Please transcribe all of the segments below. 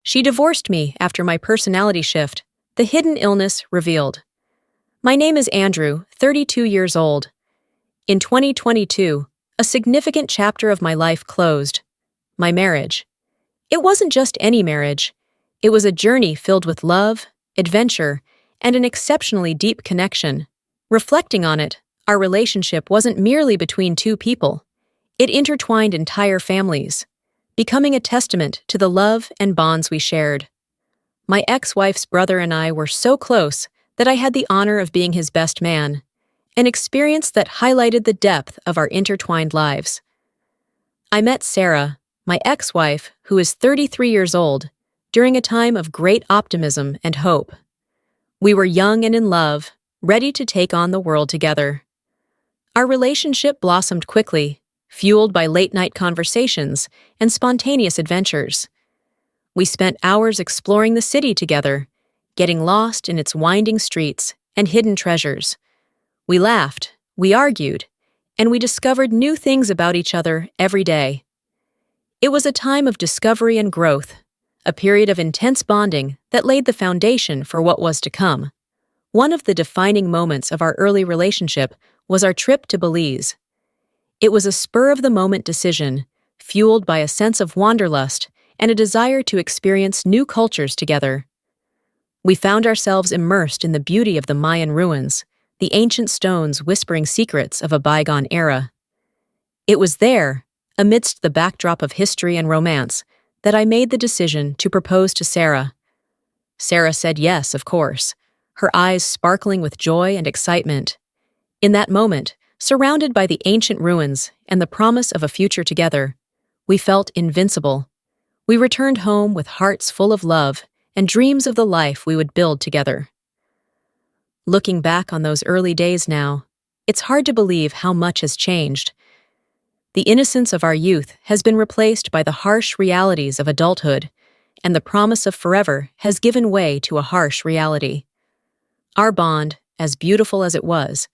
She divorced me after my personality shift, the hidden illness revealed. My name is Andrew, 32 years old. In 2022, a significant chapter of my life closed. My marriage. It wasn't just any marriage. It was a journey filled with love, adventure, and an exceptionally deep connection. Reflecting on it, our relationship wasn't merely between two people. It intertwined entire families, becoming a testament to the love and bonds we shared. My ex-wife's brother and I were so close that I had the honor of being his best man, an experience that highlighted the depth of our intertwined lives. I met Sarah, my ex-wife, who is 33 years old, during a time of great optimism and hope. We were young and in love, ready to take on the world together. Our relationship blossomed quickly, fueled by late-night conversations and spontaneous adventures. We spent hours exploring the city together, getting lost in its winding streets and hidden treasures. We laughed, we argued, and we discovered new things about each other every day. It was a time of discovery and growth, a period of intense bonding that laid the foundation for what was to come. One of the defining moments of our early relationship was our trip to Belize. It was a spur-of-the-moment decision, fueled by a sense of wanderlust and a desire to experience new cultures together. We found ourselves immersed in the beauty of the Mayan ruins, the ancient stones whispering secrets of a bygone era. It was there, amidst the backdrop of history and romance, that I made the decision to propose to Sarah. Sarah said yes, of course, her eyes sparkling with joy and excitement. In that moment, surrounded by the ancient ruins and the promise of a future together, we felt invincible. We returned home with hearts full of love and dreams of the life we would build together. Looking back on those early days now, it's hard to believe how much has changed. The innocence of our youth has been replaced by the harsh realities of adulthood, and the promise of forever has given way to a harsh reality. Our bond, as beautiful as it was,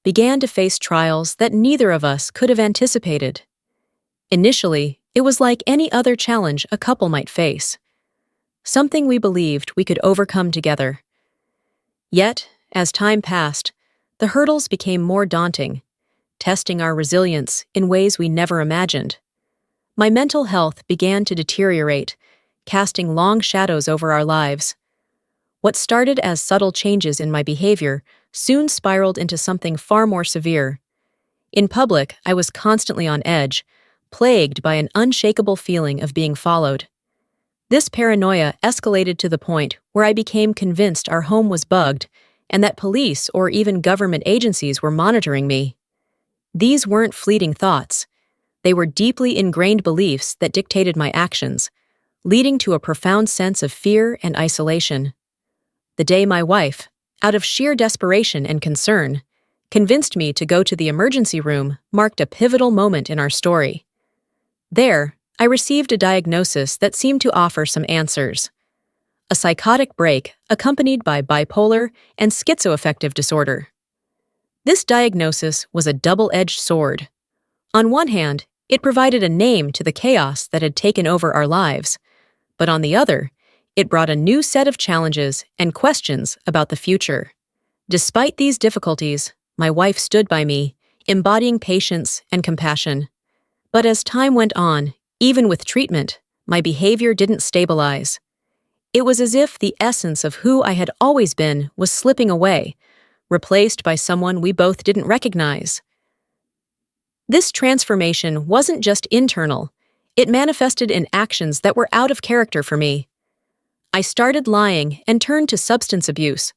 began to face trials that neither of us could have anticipated. Initially, it was like any other challenge a couple might face, something we believed we could overcome together. Yet, as time passed, the hurdles became more daunting, testing our resilience in ways we never imagined. My mental health began to deteriorate, casting long shadows over our lives. What started as subtle changes in my behavior soon spiraled into something far more severe. In public, I was constantly on edge, plagued by an unshakable feeling of being followed. This paranoia escalated to the point where I became convinced our home was bugged and that police or even government agencies were monitoring me. These weren't fleeting thoughts. They were deeply ingrained beliefs that dictated my actions, leading to a profound sense of fear and isolation. The day my wife, out of sheer desperation and concern, convinced me to go to the emergency room marked a pivotal moment in our story. There, I received a diagnosis that seemed to offer some answers. A psychotic break accompanied by bipolar and schizoaffective disorder. This diagnosis was a double-edged sword. On one hand, it provided a name to the chaos that had taken over our lives, but on the other, it brought a new set of challenges and questions about the future. Despite these difficulties, my wife stood by me, embodying patience and compassion. But as time went on, even with treatment, my behavior didn't stabilize. It was as if the essence of who I had always been was slipping away, replaced by someone we both didn't recognize. This transformation wasn't just internal, it manifested in actions that were out of character for me. I started lying and turned to substance abuse,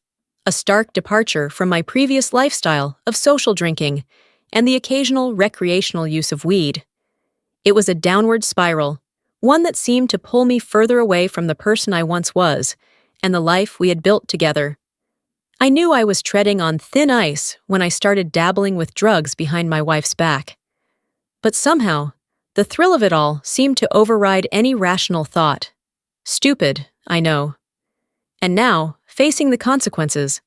a stark departure from my previous lifestyle of social drinking and the occasional recreational use of weed. It was a downward spiral, one that seemed to pull me further away from the person I once was and the life we had built together. I knew I was treading on thin ice when I started dabbling with drugs behind my wife's back. But somehow, the thrill of it all seemed to override any rational thought. Stupid, I know. And now, facing the consequences,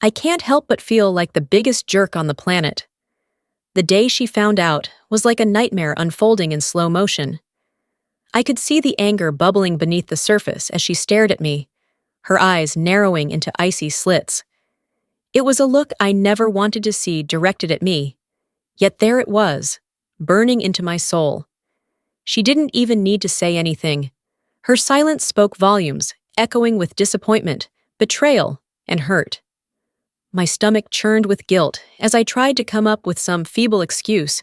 I can't help but feel like the biggest jerk on the planet. The day she found out was like a nightmare unfolding in slow motion. I could see the anger bubbling beneath the surface as she stared at me, her eyes narrowing into icy slits. It was a look I never wanted to see directed at me, yet there it was, burning into my soul. She didn't even need to say anything. Her silence spoke volumes, echoing with disappointment, betrayal, and hurt. My stomach churned with guilt as I tried to come up with some feeble excuse,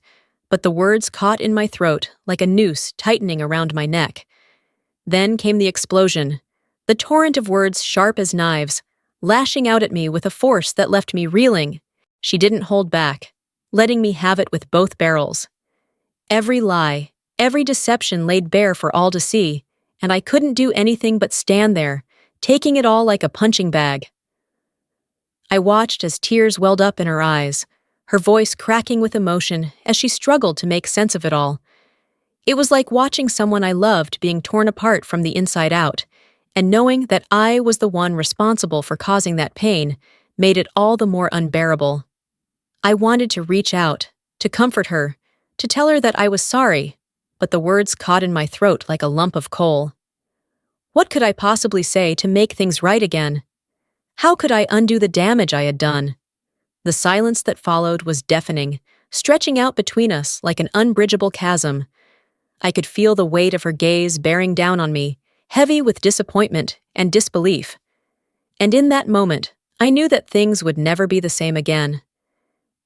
but the words caught in my throat like a noose tightening around my neck. Then came the explosion, the torrent of words sharp as knives, lashing out at me with a force that left me reeling. She didn't hold back, letting me have it with both barrels. Every lie, every deception laid bare for all to see, and I couldn't do anything but stand there, taking it all like a punching bag. I watched as tears welled up in her eyes, her voice cracking with emotion as she struggled to make sense of it all. It was like watching someone I loved being torn apart from the inside out, and knowing that I was the one responsible for causing that pain made it all the more unbearable. I wanted to reach out, to comfort her, to tell her that I was sorry, but the words caught in my throat like a lump of coal. What could I possibly say to make things right again? How could I undo the damage I had done? The silence that followed was deafening, stretching out between us like an unbridgeable chasm. I could feel the weight of her gaze bearing down on me, heavy with disappointment and disbelief. And in that moment, I knew that things would never be the same again.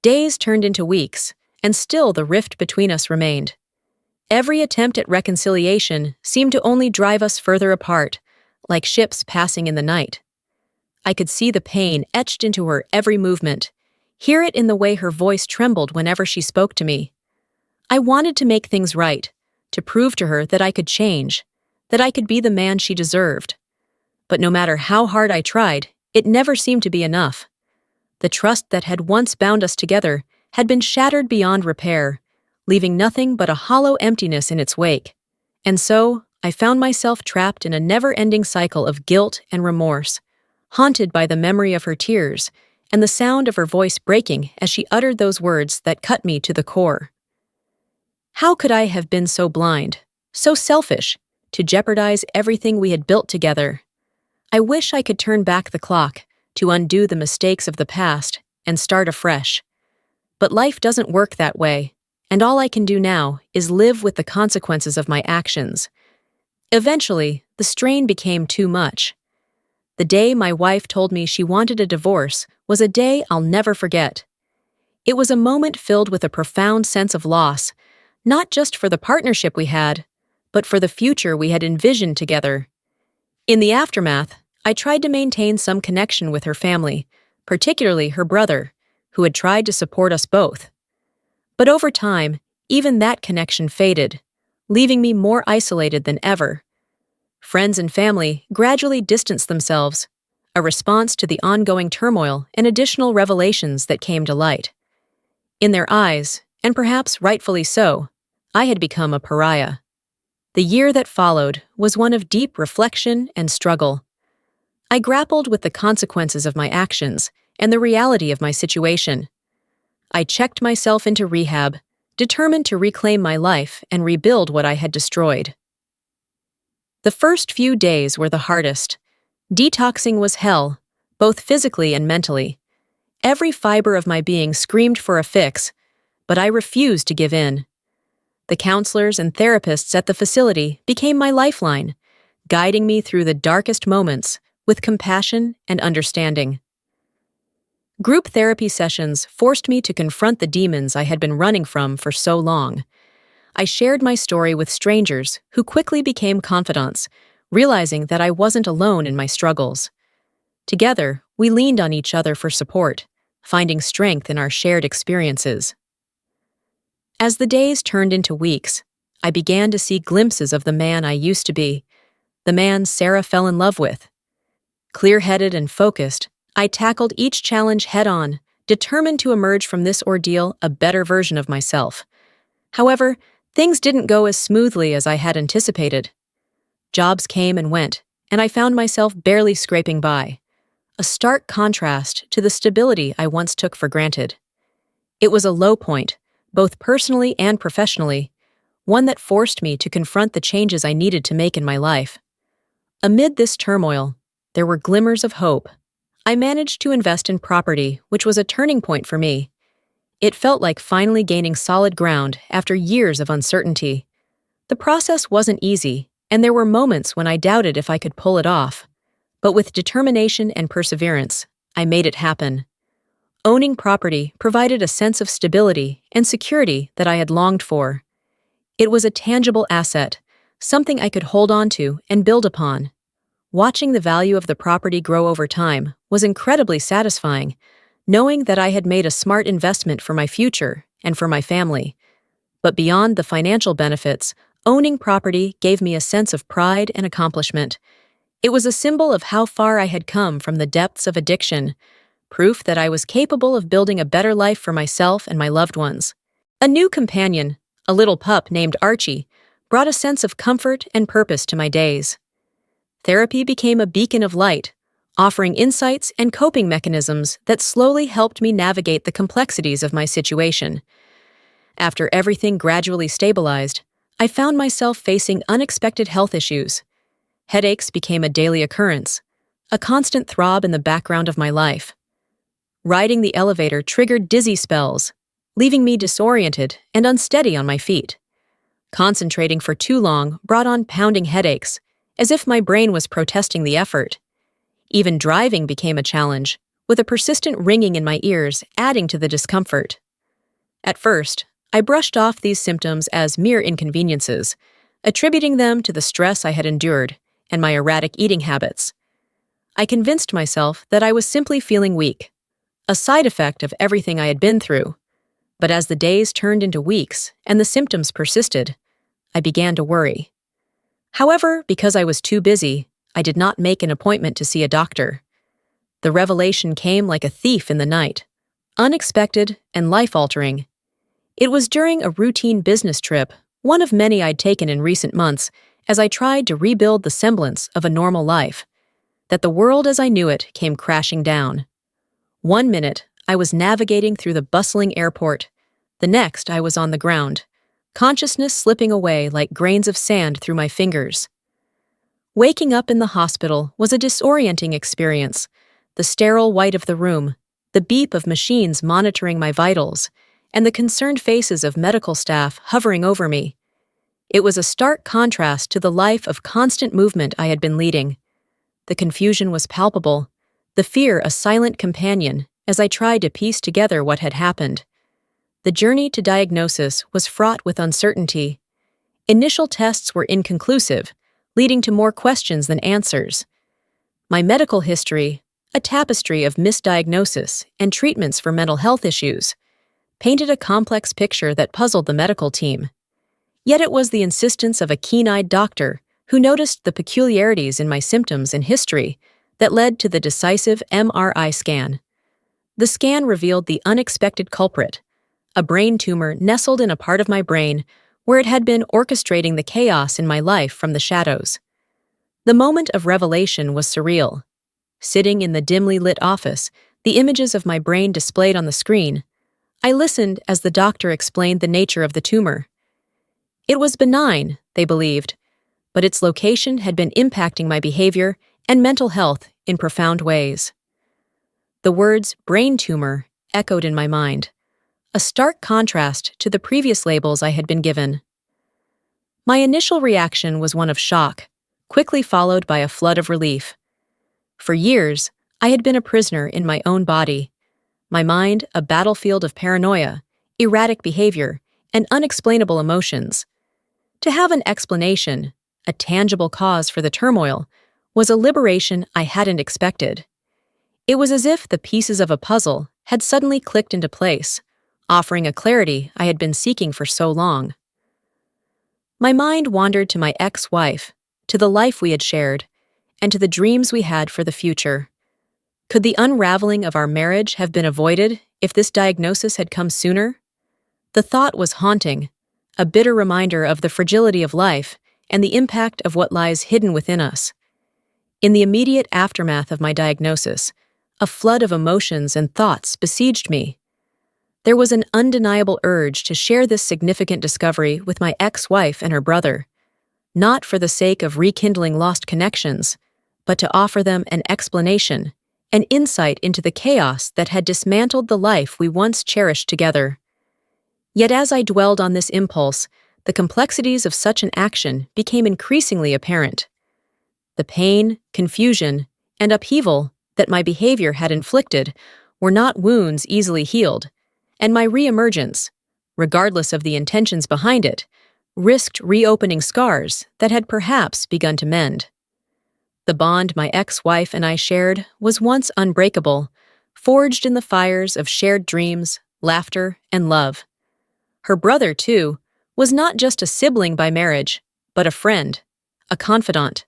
Days turned into weeks, and still the rift between us remained. Every attempt at reconciliation seemed to only drive us further apart, like ships passing in the night. I could see the pain etched into her every movement, hear it in the way her voice trembled whenever she spoke to me. I wanted to make things right, to prove to her that I could change, that I could be the man she deserved. But no matter how hard I tried, it never seemed to be enough. The trust that had once bound us together had been shattered beyond repair, leaving nothing but a hollow emptiness in its wake. And so, I found myself trapped in a never-ending cycle of guilt and remorse, haunted by the memory of her tears and the sound of her voice breaking as she uttered those words that cut me to the core. How could I have been so blind, so selfish, to jeopardize everything we had built together? I wish I could turn back the clock, to undo the mistakes of the past and start afresh. But life doesn't work that way, and all I can do now is live with the consequences of my actions. Eventually, the strain became too much. The day my wife told me she wanted a divorce was a day I'll never forget. It was a moment filled with a profound sense of loss, not just for the partnership we had, but for the future we had envisioned together. In the aftermath, I tried to maintain some connection with her family, particularly her brother, who had tried to support us both. But over time, even that connection faded, leaving me more isolated than ever. Friends and family gradually distanced themselves, a response to the ongoing turmoil and additional revelations that came to light. In their eyes, and perhaps rightfully so, I had become a pariah. The year that followed was one of deep reflection and struggle. I grappled with the consequences of my actions and the reality of my situation. I checked myself into rehab, determined to reclaim my life and rebuild what I had destroyed. The first few days were the hardest. Detoxing was hell, both physically and mentally. Every fiber of my being screamed for a fix, but I refused to give in. The counselors and therapists at the facility became my lifeline, guiding me through the darkest moments with compassion and understanding. Group therapy sessions forced me to confront the demons I had been running from for so long. I shared my story with strangers who quickly became confidants, realizing that I wasn't alone in my struggles. Together, we leaned on each other for support, finding strength in our shared experiences. As the days turned into weeks, I began to see glimpses of the man I used to be, the man Sarah fell in love with. Clear-headed and focused, I tackled each challenge head-on, determined to emerge from this ordeal a better version of myself. However, things didn't go as smoothly as I had anticipated. Jobs came and went, and I found myself barely scraping by, a stark contrast to the stability I once took for granted. It was a low point, both personally and professionally, one that forced me to confront the changes I needed to make in my life. Amid this turmoil, there were glimmers of hope. I managed to invest in property, which was a turning point for me. It felt like finally gaining solid ground after years of uncertainty. The process wasn't easy, and there were moments when I doubted if I could pull it off. But with determination and perseverance, I made it happen. Owning property provided a sense of stability and security that I had longed for. It was a tangible asset, something I could hold on to and build upon. Watching the value of the property grow over time was incredibly satisfying, knowing that I had made a smart investment for my future and for my family. But beyond the financial benefits, owning property gave me a sense of pride and accomplishment. It was a symbol of how far I had come from the depths of addiction, proof that I was capable of building a better life for myself and my loved ones. A new companion, a little pup named Archie, brought a sense of comfort and purpose to my days. Therapy became a beacon of light, offering insights and coping mechanisms that slowly helped me navigate the complexities of my situation. After everything gradually stabilized, I found myself facing unexpected health issues. Headaches became a daily occurrence, a constant throb in the background of my life. Riding the elevator triggered dizzy spells, leaving me disoriented and unsteady on my feet. Concentrating for too long brought on pounding headaches, as if my brain was protesting the effort. Even driving became a challenge, with a persistent ringing in my ears adding to the discomfort. At first, I brushed off these symptoms as mere inconveniences, attributing them to the stress I had endured and my erratic eating habits. I convinced myself that I was simply feeling weak, a side effect of everything I had been through. But as the days turned into weeks and the symptoms persisted, I began to worry. However, because I was too busy, I did not make an appointment to see a doctor. The revelation came like a thief in the night, unexpected and life-altering. It was during a routine business trip, one of many I'd taken in recent months, as I tried to rebuild the semblance of a normal life, that the world as I knew it came crashing down. One minute, I was navigating through the bustling airport. The next, I was on the ground, consciousness slipping away like grains of sand through my fingers. Waking up in the hospital was a disorienting experience. The sterile white of the room, the beep of machines monitoring my vitals, and the concerned faces of medical staff hovering over me. It was a stark contrast to the life of constant movement I had been leading. The confusion was palpable, the fear a silent companion as I tried to piece together what had happened. The journey to diagnosis was fraught with uncertainty. Initial tests were inconclusive, leading to more questions than answers. My medical history, a tapestry of misdiagnosis and treatments for mental health issues, painted a complex picture that puzzled the medical team. Yet it was the insistence of a keen-eyed doctor who noticed the peculiarities in my symptoms and history that led to the decisive MRI scan. The scan revealed the unexpected culprit, a brain tumor nestled in a part of my brain where it had been orchestrating the chaos in my life from the shadows. The moment of revelation was surreal. Sitting in the dimly lit office, the images of my brain displayed on the screen, I listened as the doctor explained the nature of the tumor. It was benign, they believed, but its location had been impacting my behavior and mental health in profound ways. The words brain tumor echoed in my mind, a stark contrast to the previous labels I had been given. My initial reaction was one of shock, quickly followed by a flood of relief. For years, I had been a prisoner in my own body, my mind a battlefield of paranoia, erratic behavior, and unexplainable emotions. To have an explanation, a tangible cause for the turmoil, was a liberation I hadn't expected. It was as if the pieces of a puzzle had suddenly clicked into place, offering a clarity I had been seeking for so long. My mind wandered to my ex-wife, to the life we had shared, and to the dreams we had for the future. Could the unraveling of our marriage have been avoided if this diagnosis had come sooner? The thought was haunting, a bitter reminder of the fragility of life and the impact of what lies hidden within us. In the immediate aftermath of my diagnosis, a flood of emotions and thoughts besieged me. there was an undeniable urge to share this significant discovery with my ex-wife and her brother, not for the sake of rekindling lost connections, but to offer them an explanation, an insight into the chaos that had dismantled the life we once cherished together. Yet as I dwelled on this impulse, the complexities of such an action became increasingly apparent. The pain, confusion, and upheaval that my behavior had inflicted were not wounds easily healed, and my reemergence, regardless of the intentions behind it, risked reopening scars that had perhaps begun to mend. The bond my ex-wife and I shared was once unbreakable, forged in the fires of shared dreams, laughter, and love. Her brother, too, was not just a sibling by marriage, but a friend, a confidant.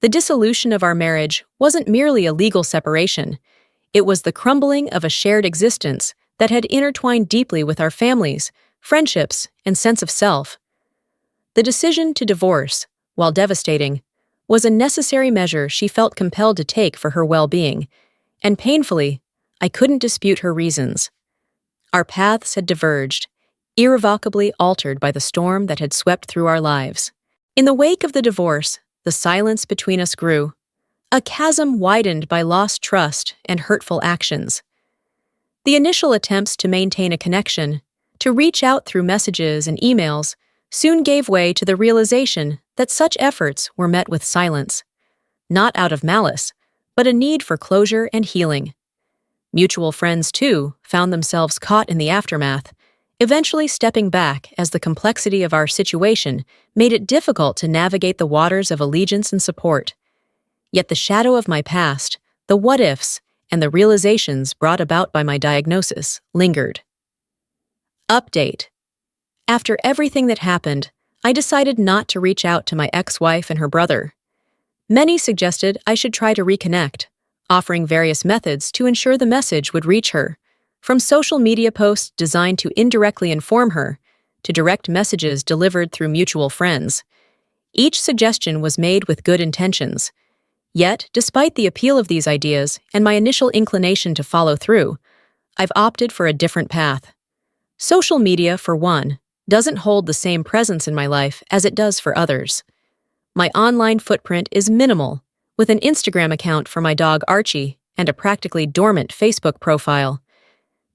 The dissolution of our marriage wasn't merely a legal separation. It was the crumbling of a shared existence that had intertwined deeply with our families, friendships, and sense of self. The decision to divorce, while devastating, was a necessary measure she felt compelled to take for her well-being, and painfully, I couldn't dispute her reasons. Our paths had diverged, irrevocably altered by the storm that had swept through our lives. In the wake of the divorce, the silence between us grew, a chasm widened by lost trust and hurtful actions. The initial attempts to maintain a connection, to reach out through messages and emails, soon gave way to the realization that such efforts were met with silence, not out of malice, but a need for closure and healing. Mutual friends, too, found themselves caught in the aftermath, eventually stepping back as the complexity of our situation made it difficult to navigate the waters of allegiance and support. Yet the shadow of my past, the what-ifs, and the realizations brought about by my diagnosis lingered. Update. After everything that happened, I decided not to reach out to my ex-wife and her brother. Many suggested I should try to reconnect, offering various methods to ensure the message would reach her, from social media posts designed to indirectly inform her, to direct messages delivered through mutual friends. Each suggestion was made with good intentions. Yet, despite the appeal of these ideas and my initial inclination to follow through, I've opted for a different path. Social media, for one, doesn't hold the same presence in my life as it does for others. My online footprint is minimal, with an Instagram account for my dog Archie and a practically dormant Facebook profile.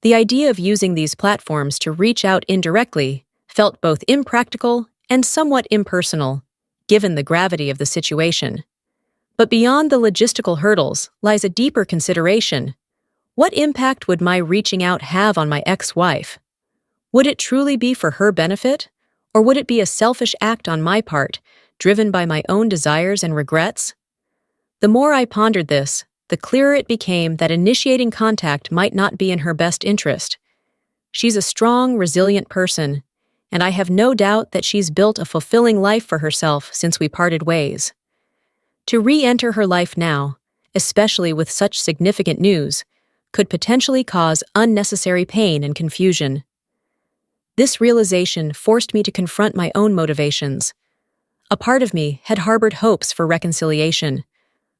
The idea of using these platforms to reach out indirectly felt both impractical and somewhat impersonal, given the gravity of the situation. But beyond the logistical hurdles lies a deeper consideration. What impact would my reaching out have on my ex-wife? Would it truly be for her benefit, or would it be a selfish act on my part, driven by my own desires and regrets? The more I pondered this, the clearer it became that initiating contact might not be in her best interest. She's a strong, resilient person, and I have no doubt that she's built a fulfilling life for herself since we parted ways. To re-enter her life now, especially with such significant news, could potentially cause unnecessary pain and confusion. This realization forced me to confront my own motivations. A part of me had harbored hopes for reconciliation,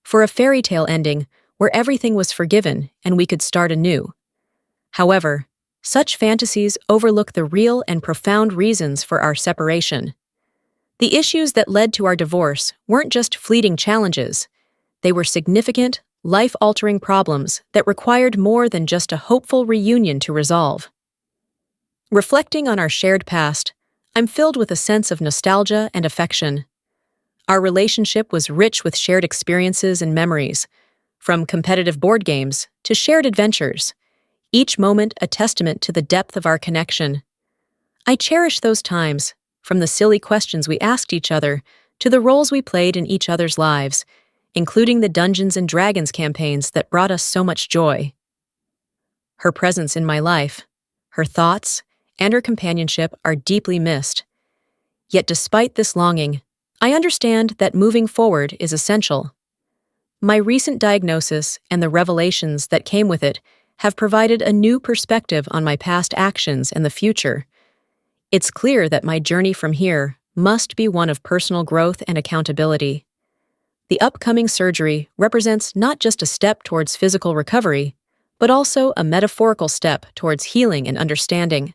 for a fairy tale ending where everything was forgiven and we could start anew. However, such fantasies overlook the real and profound reasons for our separation. The issues that led to our divorce weren't just fleeting challenges. They were significant, life-altering problems that required more than just a hopeful reunion to resolve. Reflecting on our shared past, I'm filled with a sense of nostalgia and affection. Our relationship was rich with shared experiences and memories, from competitive board games to shared adventures, each moment a testament to the depth of our connection. I cherish those times, from the silly questions we asked each other to the roles we played in each other's lives, including the Dungeons and Dragons campaigns that brought us so much joy. Her presence in my life, her thoughts, and her companionship are deeply missed. Yet despite this longing, I understand that moving forward is essential. My recent diagnosis and the revelations that came with it have provided a new perspective on my past actions and the future. It's clear that my journey from here must be one of personal growth and accountability. The upcoming surgery represents not just a step towards physical recovery, but also a metaphorical step towards healing and understanding.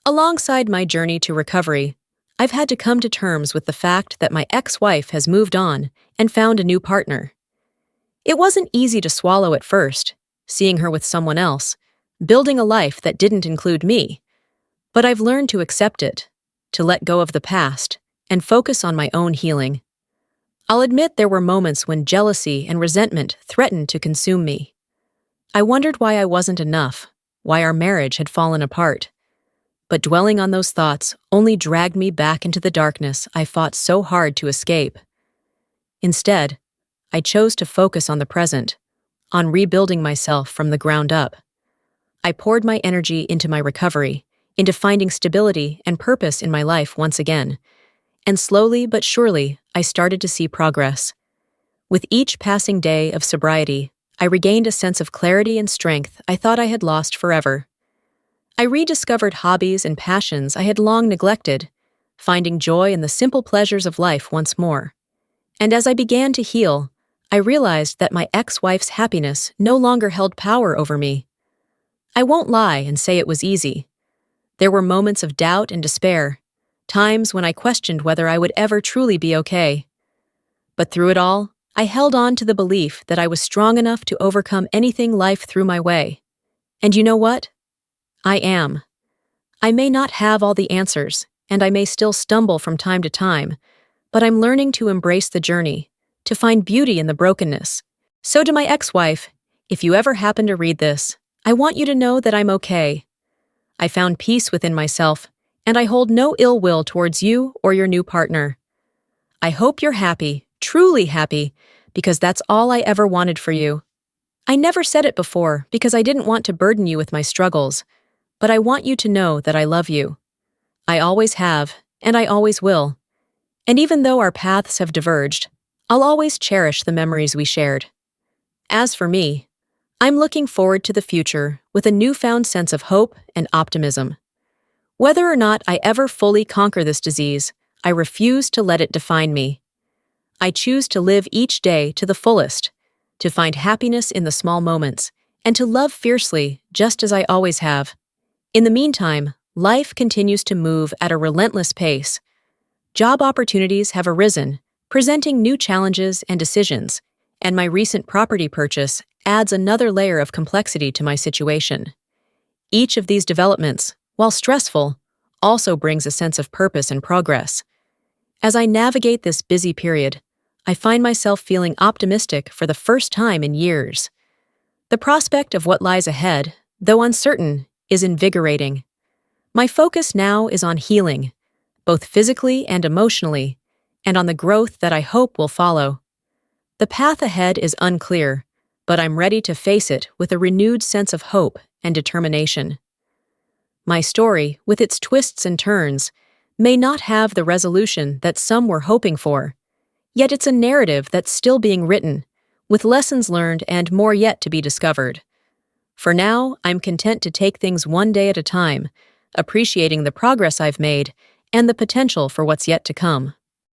Alongside my journey to recovery, I've had to come to terms with the fact that my ex-wife has moved on and found a new partner. It wasn't easy to swallow at first, seeing her with someone else, building a life that didn't include me. But I've learned to accept it, to let go of the past, and focus on my own healing. I'll admit there were moments when jealousy and resentment threatened to consume me. I wondered why I wasn't enough, why our marriage had fallen apart. But dwelling on those thoughts only dragged me back into the darkness I fought so hard to escape. Instead, I chose to focus on the present, on rebuilding myself from the ground up. I poured my energy into my recovery, into finding stability and purpose in my life once again. And slowly but surely, I started to see progress. With each passing day of sobriety, I regained a sense of clarity and strength I thought I had lost forever. I rediscovered hobbies and passions I had long neglected, finding joy in the simple pleasures of life once more. And as I began to heal, I realized that my ex-wife's happiness no longer held power over me. I won't lie and say it was easy. There were moments of doubt and despair, times when I questioned whether I would ever truly be okay. But through it all, I held on to the belief that I was strong enough to overcome anything life threw my way. And you know what? I am. I may not have all the answers, and I may still stumble from time to time, but I'm learning to embrace the journey, to find beauty in the brokenness. So to my ex-wife, if you ever happen to read this, I want you to know that I'm okay. I found peace within myself, and I hold no ill will towards you or your new partner. I hope you're happy, truly happy, because that's all I ever wanted for you. I never said it before because I didn't want to burden you with my struggles, but I want you to know that I love you. I always have, and I always will. And even though our paths have diverged, I'll always cherish the memories we shared. As for me, I'm looking forward to the future with a newfound sense of hope and optimism. Whether or not I ever fully conquer this disease, I refuse to let it define me. I choose to live each day to the fullest, to find happiness in the small moments, and to love fiercely just as I always have. In the meantime, life continues to move at a relentless pace. Job opportunities have arisen, presenting new challenges and decisions, and my recent property purchase adds another layer of complexity to my situation. Each of these developments, while stressful, also brings a sense of purpose and progress. As I navigate this busy period, I find myself feeling optimistic for the first time in years. The prospect of what lies ahead, though uncertain, is invigorating. My focus now is on healing, both physically and emotionally, and on the growth that I hope will follow. The path ahead is unclear, but I'm ready to face it with a renewed sense of hope and determination. My story, with its twists and turns, may not have the resolution that some were hoping for, yet it's a narrative that's still being written, with lessons learned and more yet to be discovered. For now, I'm content to take things one day at a time, appreciating the progress I've made and the potential for what's yet to come.